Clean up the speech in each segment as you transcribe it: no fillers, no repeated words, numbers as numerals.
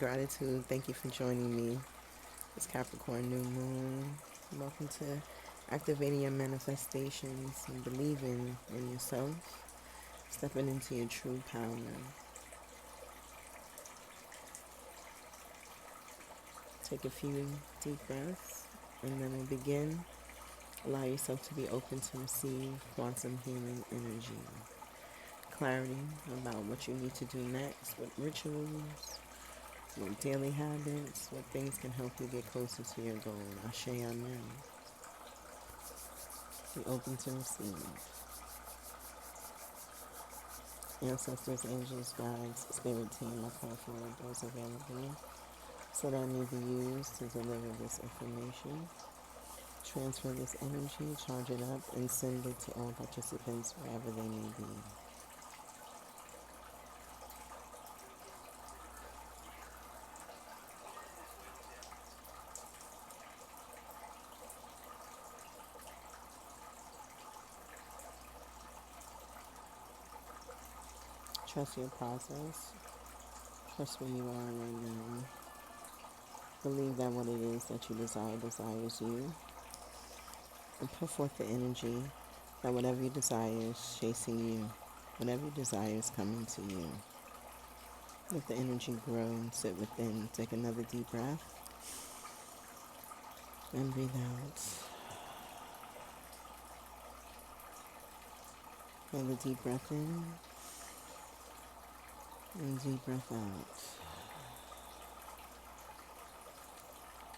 Gratitude. Thank you for joining me. It's Capricorn New Moon. Welcome to activating your manifestations and believing in yourself, stepping into your true power. Take a few deep breaths and then we'll begin. Allow yourself to be open to receive quantum healing energy. Clarity about what you need to do next, what rituals, what daily habits, what things can help you get closer to your goal. Asé Amen. Be open to receive. Ancestors, angels, guides, spirit team, I call forward those available so that I may be used to deliver this information, transfer this energy, charge it up, and send it to all participants wherever they may be. Trust your process. Trust where you are right now. Believe that what it is that you desire desires you. And put forth the energy that whatever you desire is chasing you. Whatever you desire is coming to you. Let the energy grow and sit within. Take another deep breath. And breathe out. Another deep breath in. And deep breath out.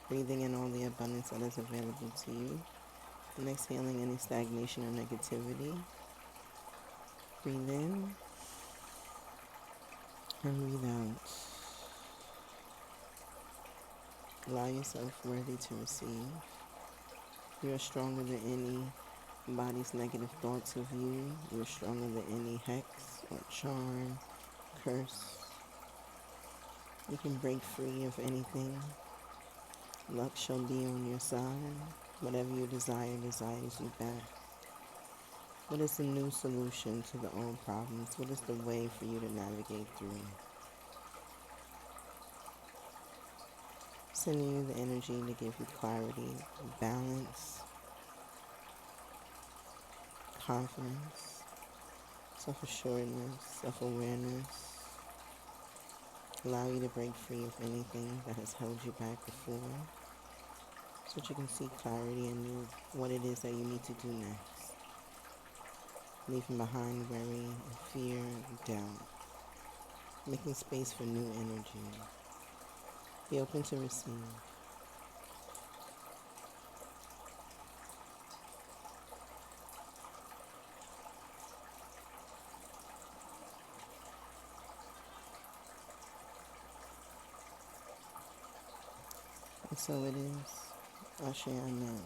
Breathing in all the abundance that is available to you. And exhaling any stagnation or negativity. Breathe in. And breathe out. Allow yourself worthy to receive. You are stronger than any body's negative thoughts of you. You are stronger than any hex or charm, curse. You can break free of anything. Luck shall be on your side. Whatever you desire desires you back. What is the new solution to the old problems? What is the way for you to navigate through? Sending you the energy to give you clarity, balance, confidence, self-assuredness, self-awareness. Allow you to break free of anything that has held you back before so that you can see clarity in what it is that you need to do next. Leaving behind worry, fear, doubt. Making space for new energy. Be open to receive. And so it is. Asé Amen.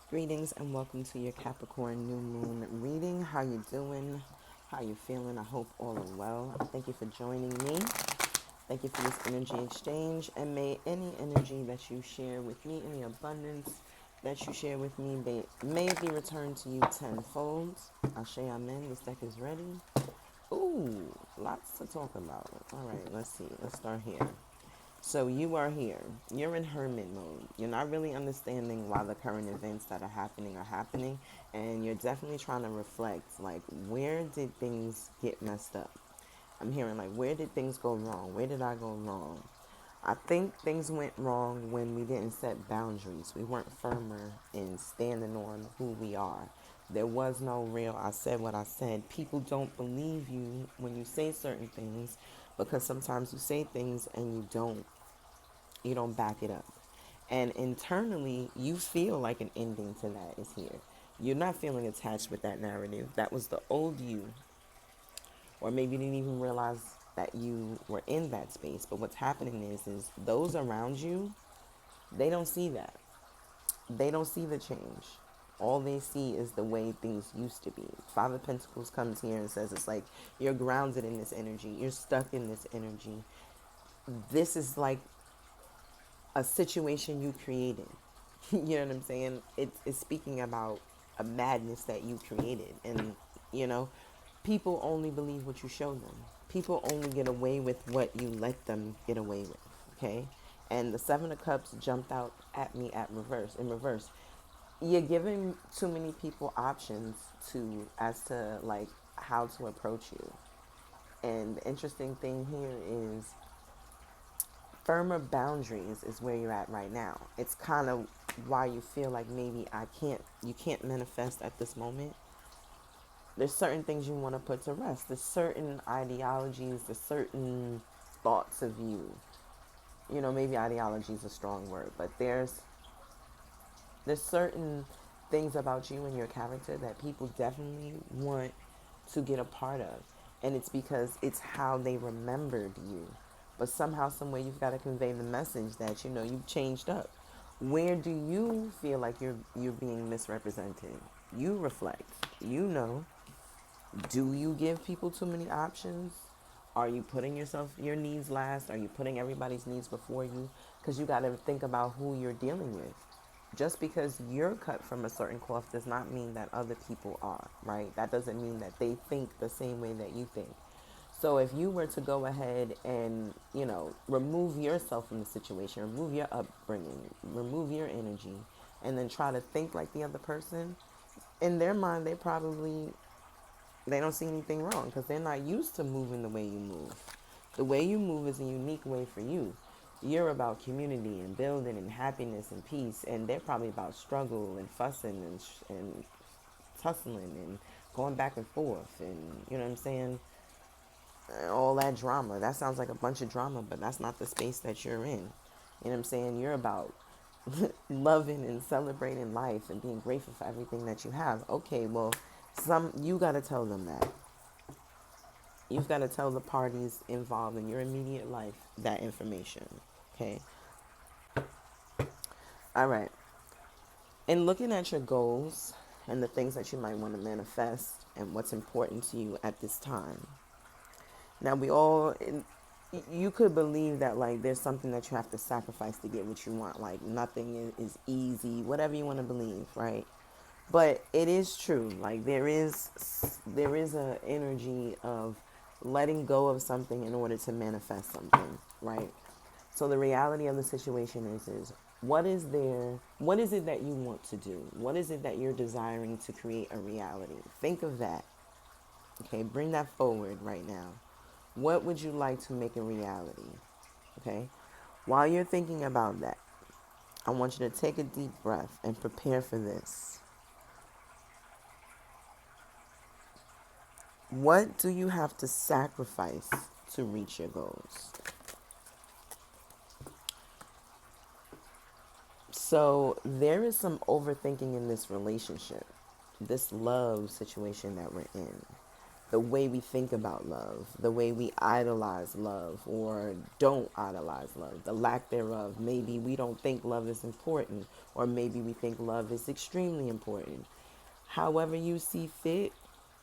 Greetings and welcome to your Capricorn New Moon reading. How you doing? How you feeling? I hope all are well. Thank you for joining me. Thank you for this energy exchange. And may any energy that you share with me, any abundance that you share with me, may it be returned to you tenfold. Asé Amen. This deck is ready. Ooh, lots to talk about. All right, let's see. Let's start here. So you are here. You're in hermit mode. You're not really understanding why the current events that are happening, and you're definitely trying to reflect like where did things get messed up? I'm hearing like where did things go wrong? Where did I go wrong? I think things went wrong when we didn't set boundaries. We weren't firmer in standing on who we are. There was no real, I said what I said. People don't believe you when you say certain things because sometimes you say things and you don't back it up. And internally, you feel like an ending to that is here. You're not feeling attached with that narrative. That was the old you, or maybe you didn't even realize that you were in that space. But what's happening is those around you, they don't see that. They don't see the change. All they see is the way things used to be. Five of Pentacles comes here and says it's like you're grounded in this energy. You're stuck in this energy. This is like a situation you created. You know what I'm saying? It's speaking about a madness that you created. And, you know, people only believe what you show them. People only get away with what you let them get away with. Okay? And the Seven of Cups jumped out at me in reverse. You're giving too many people options as to like how to approach you. And the interesting thing here is firmer boundaries is where you're at right now. It's kind of why you feel like maybe you can't manifest at this moment. There's certain things you want to put to rest. There's certain ideologies, there's certain thoughts of you. You know, maybe ideology is a strong word, but there's certain things about you and your character that people definitely want to get a part of. And it's because it's how they remembered you. But somehow, some way, you've got to convey the message that, you know, you've changed up. Where do you feel like you're being misrepresented? You reflect. You know. Do you give people too many options? Are you putting your needs last? Are you putting everybody's needs before you? Because you got to think about who you're dealing with. Just because you're cut from a certain cloth does not mean that other people are, right? That doesn't mean that they think the same way that you think. So if you were to go ahead and, you know, remove yourself from the situation, remove your upbringing, remove your energy, and then try to think like the other person, in their mind, they don't see anything wrong because they're not used to moving the way you move. The way you move is a unique way for you. You're about community and building and happiness and peace, and they're probably about struggle and fussing and tussling and going back and forth, and you know what I'm saying, all that drama. That sounds like a bunch of drama, but that's not the space that you're in. You know what I'm saying? You're about loving and celebrating life and being grateful for everything that you have. Okay, well, you got to tell them that. You've got to tell the parties involved in your immediate life that information. Okay. All right. In looking at your goals and the things that you might want to manifest and what's important to you at this time. Now, you could believe that like there's something that you have to sacrifice to get what you want. Like nothing is easy, whatever you want to believe, right? But it is true. Like there is a energy of letting go of something in order to manifest something, right? So the reality of the situation is what is it that you want to do? What is it that you're desiring to create a reality? Think of that. Okay, bring that forward right now. What would you like to make a reality? Okay? While you're thinking about that, I want you to take a deep breath and prepare for this. What do you have to sacrifice to reach your goals? So there is some overthinking in this relationship, this love situation that we're in. The way we think about love, the way we idolize love or don't idolize love, the lack thereof. Maybe we don't think love is important, or maybe we think love is extremely important. However you see fit,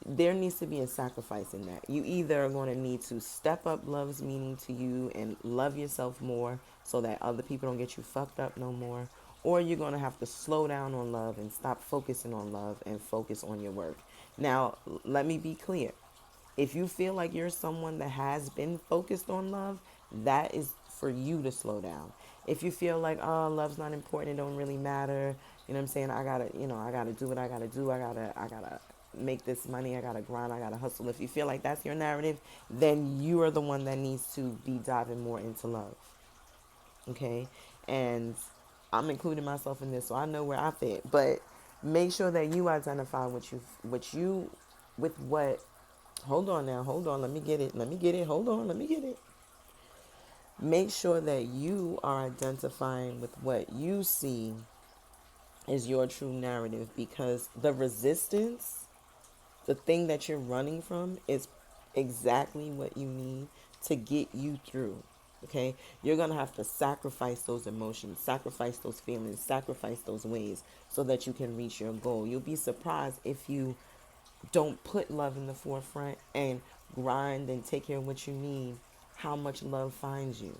there needs to be a sacrifice in that. You either are going to need to step up love's meaning to you and love yourself more so that other people don't get you fucked up no more, or you're going to have to slow down on love and stop focusing on love and focus on your work. Now, let me be clear. If you feel like you're someone that has been focused on love, that is for you to slow down. If you feel like, oh, love's not important, it don't really matter, you know what I'm saying? I gotta do what I gotta do. I gotta make this money. I gotta grind. I gotta hustle. If you feel like that's your narrative, then you are the one that needs to be diving more into love. Okay? And I'm including myself in this, so I know where I fit. But make sure that you identify with what. Hold on now. Hold on. Let me get it. Let me get it. Hold on. Let me get it. Make sure that you are identifying with what you see is your true narrative, because the resistance, the thing that you're running from, is exactly what you need to get you through. Okay? You're going to have to sacrifice those emotions, sacrifice those feelings, sacrifice those ways so that you can reach your goal. You'll be surprised if you don't put love in the forefront and grind and take care of what you need, how much love finds you.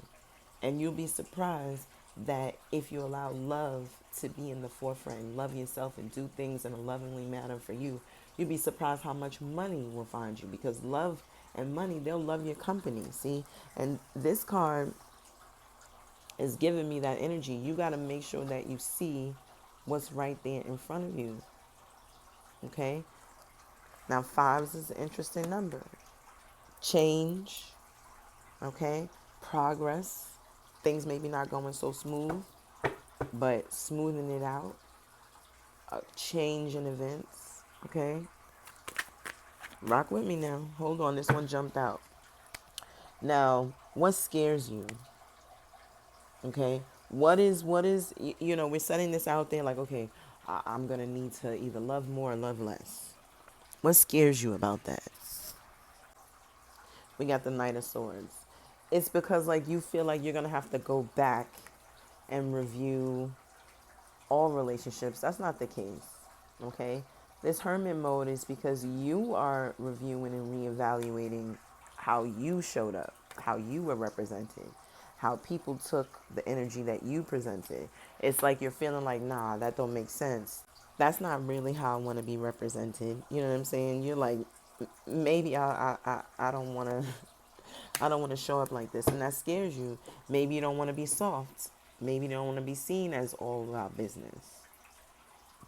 And you'll be surprised that if you allow love to be in the forefront and love yourself and do things in a lovingly manner for you, you'll be surprised how much money will find you, because love and money, they'll love your company. See? And this card is giving me that energy. You got to make sure that you see what's right there in front of you. Okay? Now, fives is an interesting number. Change, okay? Progress. Things maybe not going so smooth, but smoothing it out. A change in events, okay? Rock with me now. Hold on, this one jumped out. Now, what scares you? Okay? We're setting this out there like, okay, I'm going to need to either love more or love less. What scares you about that? We got the Knight of Swords. It's because like you feel like you're going to have to go back and review all relationships. That's not the case. Okay? This hermit mode is because you are reviewing and reevaluating how you showed up, how you were represented, how people took the energy that you presented. It's like you're feeling like, nah, that don't make sense. That's not really how I want to be represented. You know what I'm saying? You're like, maybe I don't want to I don't want to show up like this, and that scares you. Maybe you don't want to be soft. Maybe you don't want to be seen as all about business.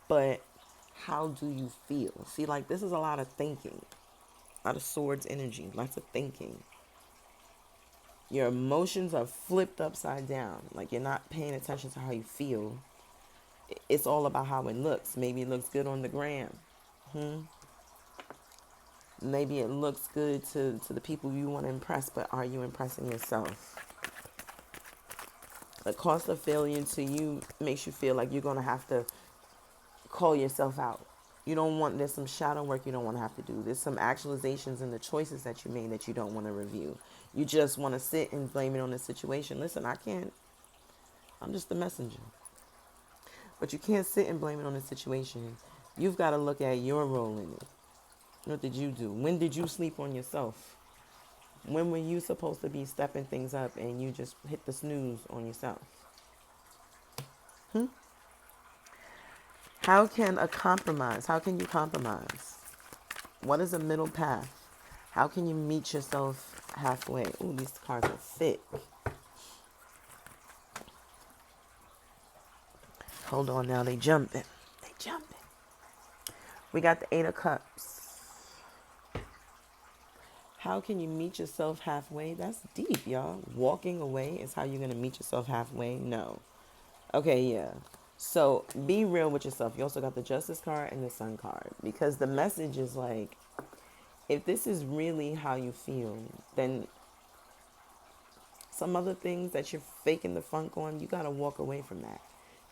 But how do you feel? See, like this is a lot of thinking, a lot of swords energy, lots of thinking. Your emotions are flipped upside down. Like you're not paying attention to how you feel. It's all about how it looks. Maybe it looks good on the gram. Maybe it looks good to the people you want to impress, but are you impressing yourself? The cost of failure to you makes you feel like you're going to have to call yourself out. There's some shadow work you don't want to have to do. There's some actualizations in the choices that you made that you don't want to review. You just want to sit and blame it on the situation. Listen, I'm just the messenger. But you can't sit and blame it on the situation. You've got to look at your role in it. What did you do? When did you sleep on yourself? When were you supposed to be stepping things up and you just hit the snooze on yourself? How can you compromise? What is a middle path? How can you meet yourself halfway? Ooh, these cards are thick. Hold on now, they jumping. They jumping. We got the Eight of Cups. How can you meet yourself halfway? That's deep, y'all. Walking away is how you're going to meet yourself halfway? No. Okay, yeah. So be real with yourself. You also got the Justice card and the Sun card. Because the message is like, if this is really how you feel, then some other things that you're faking the funk on, you got to walk away from that.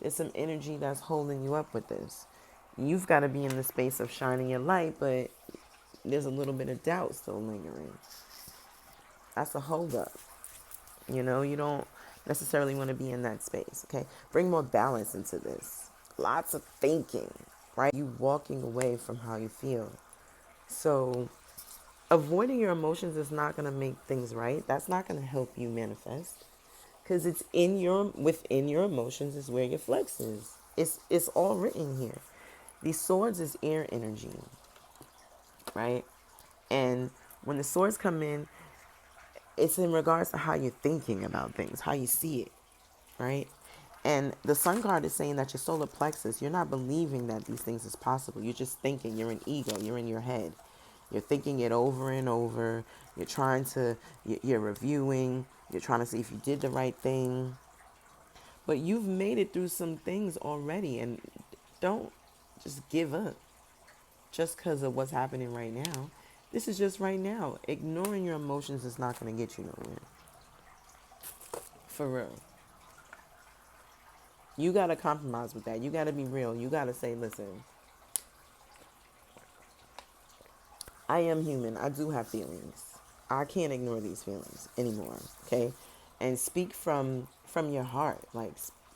There's some energy that's holding you up with this. You've got to be in the space of shining your light, but there's a little bit of doubt still lingering. That's a holdup. You don't necessarily want to be in that space, okay? Bring more balance into this. Lots of thinking, right? You walking away from how you feel. So avoiding your emotions is not going to make things right. That's not going to help you manifest, because within your emotions is where your flex is. It's all written here. These swords is air energy, right? And when the swords come in, It's in regards to how you're thinking about things, how you see it, right? And the sun card is saying that your solar plexus, you're not believing that these things is possible. You're just thinking, you're an ego, you're in your head. You're thinking it over and over. You're trying to, you're reviewing, you're trying to see if you did the right thing. But you've made it through some things already, and don't just give up just because of what's happening right now. This is just right now. Ignoring your emotions is not going to get you nowhere. For real. You got to compromise with that. You got to be real. You got to say, listen, I am human. I do have feelings. I can't ignore these feelings anymore, okay? And speak from your heart. Like,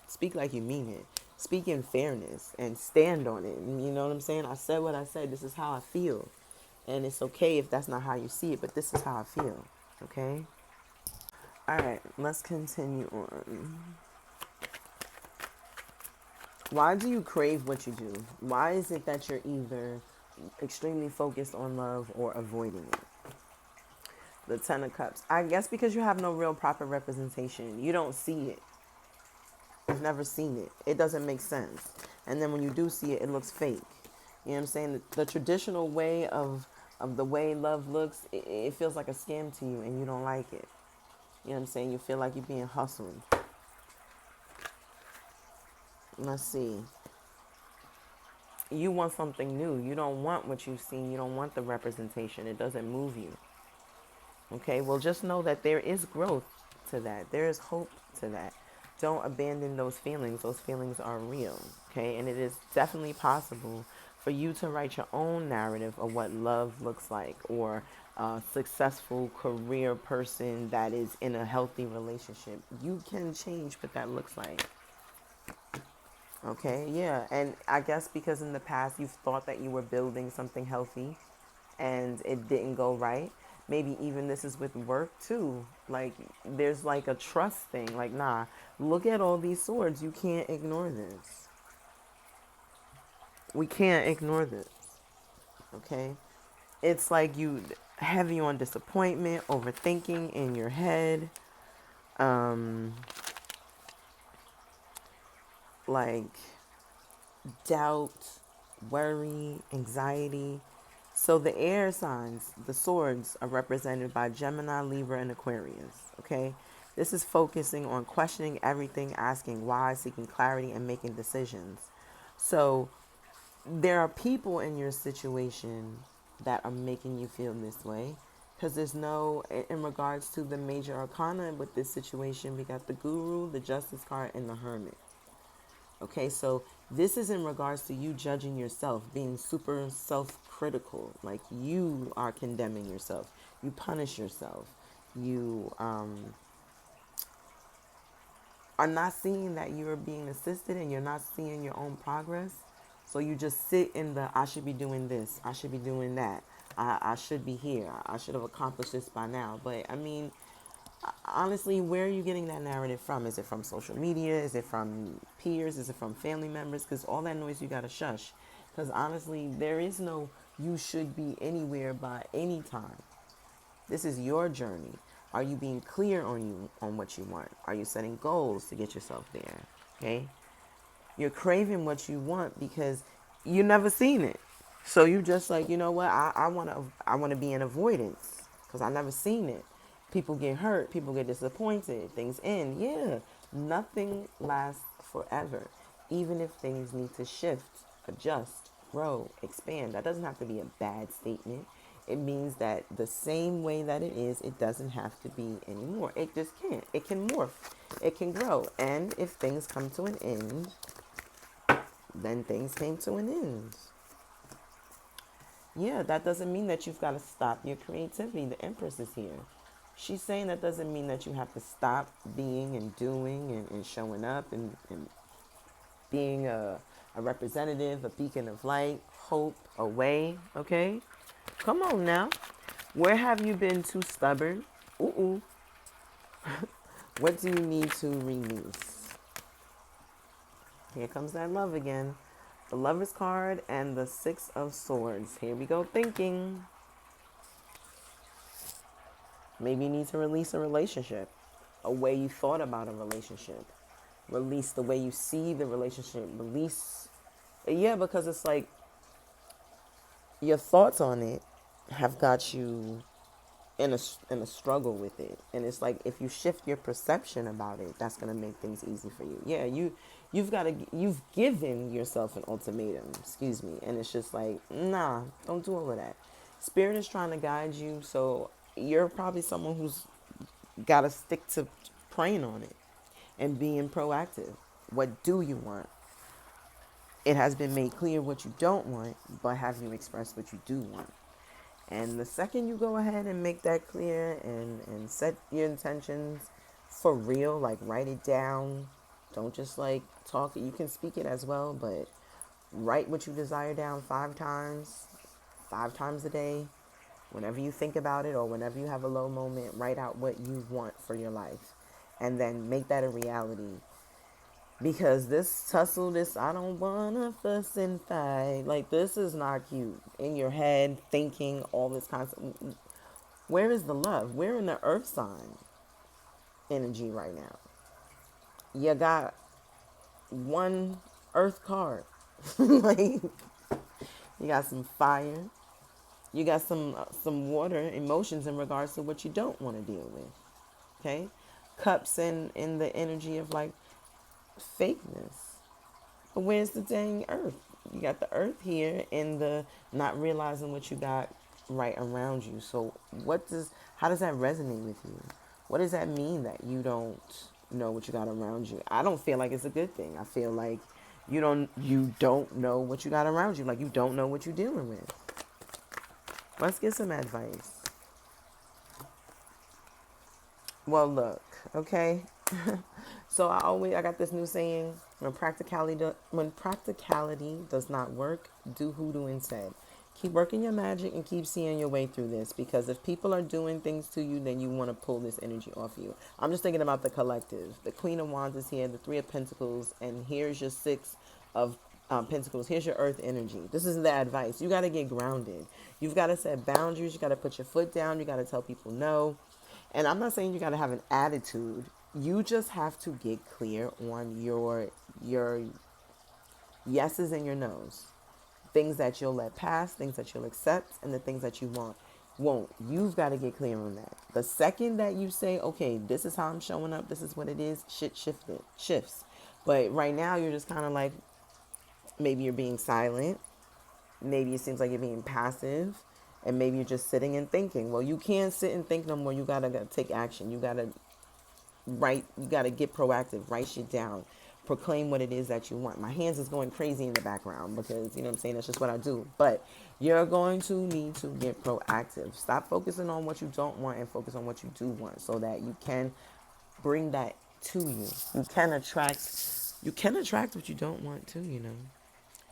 speak like you mean it. Speak in fairness and stand on it. You know what I'm saying? I said what I said. This is how I feel. And it's okay if that's not how you see it, but this is how I feel, okay? All right, let's continue on. Why do you crave what you do? Why is it that you're either extremely focused on love or avoiding it? The Ten of Cups. I guess because you have no real proper representation. You don't see it. You've never seen it. It doesn't make sense. And then when you do see it, it looks fake. You know what I'm saying? The traditional way of the way love looks, it feels like a scam to you and you don't like it. You know what I'm saying? You feel like you're being hustled. Let's see. You want something new. You don't want what you've seen. You don't want the representation. It doesn't move you. Okay, well, just know that there is growth to that. There is hope to that. Don't abandon those feelings. Those feelings are real. Okay, and it is definitely possible for you to write your own narrative of what love looks like, or a successful career person that is in a healthy relationship. You can change what that looks like. Okay, yeah. And I guess because in the past you've thought that you were building something healthy and it didn't go right. Maybe even this is with work too. Like, there's like a trust thing. Like, nah, look at all these swords. You can't ignore this. We can't ignore this. Okay? It's like you heavy on disappointment, overthinking in your head. Um, like doubt, worry, anxiety. So the air signs, the swords, are represented by Gemini, Libra, and Aquarius. Okay? This is focusing on questioning everything, asking why, seeking clarity, and making decisions. So there are people in your situation that are making you feel this way. Because there's no, in regards to the major arcana with this situation, we got the Guru, the Justice card, and the Hermit. Okay, so this is in regards to you judging yourself, being super self-critical, like you are condemning yourself. You punish yourself. You are not seeing that you're being assisted and you're not seeing your own progress. So you just sit in the, I should be doing this, I should be doing that, I should be here, I should have accomplished this by now. But I mean, honestly, where are you getting that narrative from? Is it from social media? Is it from peers? Is it from family members? Because all that noise you got to shush. Because honestly, there is no you should be anywhere by any time. This is your journey. Are you being clear on what you want? Are you setting goals to get yourself there? Okay? You're craving what you want because you never seen it. So you just like, you know what? I wanna be in avoidance because I never seen it. People get hurt, people get disappointed, things end. Yeah, nothing lasts forever. Even if things need to shift, adjust, grow, expand. That doesn't have to be a bad statement. It means that the same way that it is, it doesn't have to be anymore. It just can't. It can morph. It can grow. And if things come to an end, then things came to an end. Yeah, that doesn't mean that you've got to stop your creativity. The Empress is here. She's saying that doesn't mean that you have to stop being and doing and showing up and being a representative, a beacon of light, hope, a way, okay? Come on now. Where have you been too stubborn? Ooh. What do you need to release? Here comes that love again. The Lover's card and the Six of Swords. Here we go thinking. Maybe you need to release a relationship, a way you thought about a relationship. Release the way you see the relationship. Release, yeah, because it's like your thoughts on it have got you in a struggle with it, and it's like if you shift your perception about it, that's gonna make things easy for you. Yeah, you've given yourself an ultimatum, excuse me, and it's just like, nah, don't do all of that. Spirit is trying to guide you, so you're probably someone who's got to stick to praying on it and being proactive. What do you want? It has been made clear what you don't want, but have you expressed what you do want? And the second you go ahead and make that clear and set your intentions for real, like write it down. Don't just like talk it. You can speak it as well, but write what you desire down 5 times a day. Whenever you think about it or whenever you have a low moment, write out what you want for your life. And then make that a reality. Because this tussle, this I don't wanna fuss and fight, like this is not cute. In your head, thinking all this concept. Where is the love? We're in the earth sign energy right now. You got one earth card. Like you got some fire. You got some water emotions in regards to what you don't want to deal with. Okay? Cups in the energy of like fakeness. But where's the dang earth? You got the earth here in the not realizing what you got right around you. So how does that resonate with you? What does that mean that you don't know what you got around you? I don't feel like it's a good thing. I feel like you don't know what you got around you. Like you don't know what you're dealing with. Let's get some advice. Well, look, okay. So I got this new saying: when practicality does not work, do hoodoo instead. Keep working your magic and keep seeing your way through this. Because if people are doing things to you, then you want to pull this energy off you. I'm just thinking about the collective. The Queen of Wands is here, the Three of Pentacles, and here's your Six of Pentacles. Here's your Earth energy. This is the advice. You got to get grounded. You've got to set boundaries. You got to put your foot down. You got to tell people no. And I'm not saying you got to have an attitude. You just have to get clear on your yeses and your nos. Things that you'll let pass, things that you'll accept, and the things that you won't. You've got to get clear on that. The second that you say, okay, this is how I'm showing up, this is what it is, shifts. But right now you're just kind of like, maybe you're being silent. Maybe it seems like you're being passive. And maybe you're just sitting and thinking. Well, you can't sit and think no more. You gotta take action. You gotta write. You gotta get proactive. Write shit down. Proclaim what it is that you want. My hands is going crazy in the background because, you know what I'm saying, that's just what I do. But you're going to need to get proactive. Stop focusing on what you don't want and focus on what you do want, so that you can bring that to you. You can attract what you don't want to,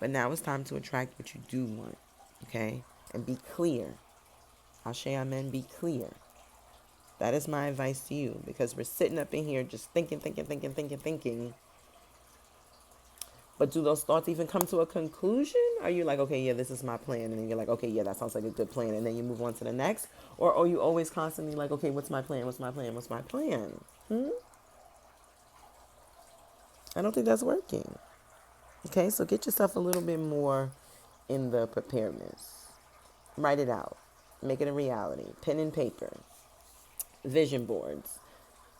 But now it's time to attract what you do want, okay? And be clear. Asé Amen, be clear. That is my advice to you, because we're sitting up in here just thinking. But do those thoughts even come to a conclusion? Are you like, okay, yeah, this is my plan? And then you're like, okay, yeah, that sounds like a good plan. And then you move on to the next? Or are you always constantly like, okay, what's my plan? What's my plan? What's my plan? I don't think that's working. Okay, so get yourself a little bit more in the preparedness. Write it out. Make it a reality. Pen and paper. Vision boards.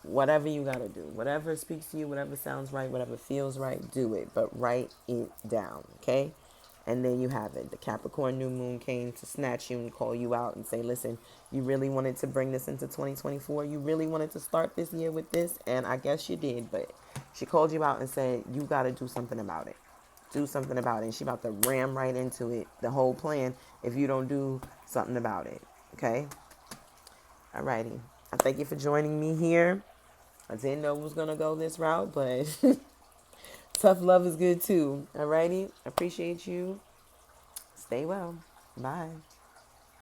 Whatever you got to do. Whatever speaks to you, whatever sounds right, whatever feels right, do it. But write it down, okay? And then you have it. The Capricorn new moon came to snatch you and call you out and say, listen, you really wanted to bring this into 2024. You really wanted to start this year with this. And I guess you did. But she called you out and said, you got to do something about it. Do something about it. And she about to ram right into it, the whole plan, if you don't do something about it. Okay? Alrighty. I thank you for joining me here. I didn't know it was going to go this route, but tough love is good too. Alrighty? Appreciate you. Stay well. Bye.